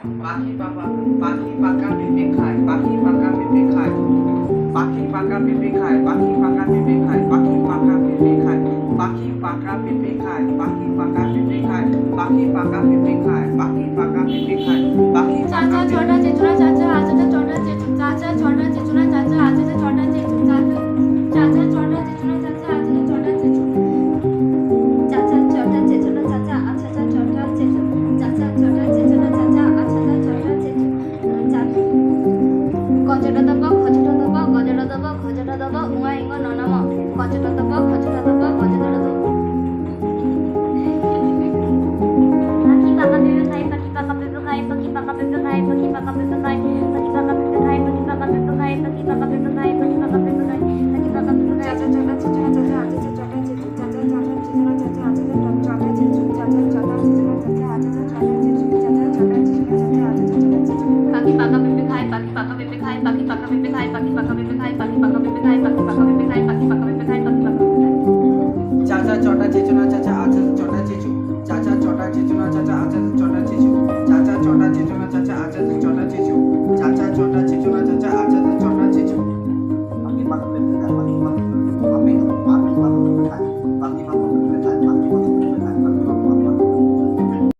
পাখি বাবা পাখি পাকা পেঁপে খায় পাখি পাকা পেঁপে খায় পাখি পাকা পেঁপে খায় পাখি পাকা পেঁপে খায় পাখি পাকা পেঁপে খায় পাখি পাকা পেঁপে খায় পাখি পাকা পেঁপে খায় পাখি পাকা পেঁপে খায় পাখি পাকা পেঁপে খায় পাখি চাচা ছটা চেচুড়া চাচা আচাচা ছটা চেচু চাচা ছটা চেচুড়া চাচা আচাচা ছটা চেচু চাচা চাচা ছটা চেচুড়া চাচা আচাচা ছটা চেচু চাচা ছটা চেচুড়া চাচা আচাচা ছটা চেচু চাচা ছটা চেচুড়া চাচা আচাচা ছটা চেচু গজটা দেব খজটা দেব গজটা দেব খজটা দেব উঙা ইঙ্গ ননম গজটা দেব খজটা দেব গজটা দেব পাখি পাকা পেঁপে খায় পাখি পাকা পেঁপে খায় পাখি পাকা পেঁপে খায় পাখি পাকা পেঁপে খায় পাখি পাকা পেঁপে খায় পাখি পাকা পেঁপে খায় পাখি পাকা পেঁপে খায় পাখি পাকা পেঁপে খায় পাখি পাকা পেঁপে খায় চাচা ছটা চেচুড়া চাচা আচাচা ছটা চেচু চাচা ছটা চেচুড়া চাচা আচাচা ছটা চেচু চাচা ছটা চেচুড়া চাচা আচাচা ছটা চেচু চাচা ছটা চেচুড়া চাচা আচাচা ছটা চেচু পাখি পাকা পেঁপে খায় পাখি পাকা পেঁপে খায় পাখি পাকা পেঁপে খায় পাখি পাকা পেঁপে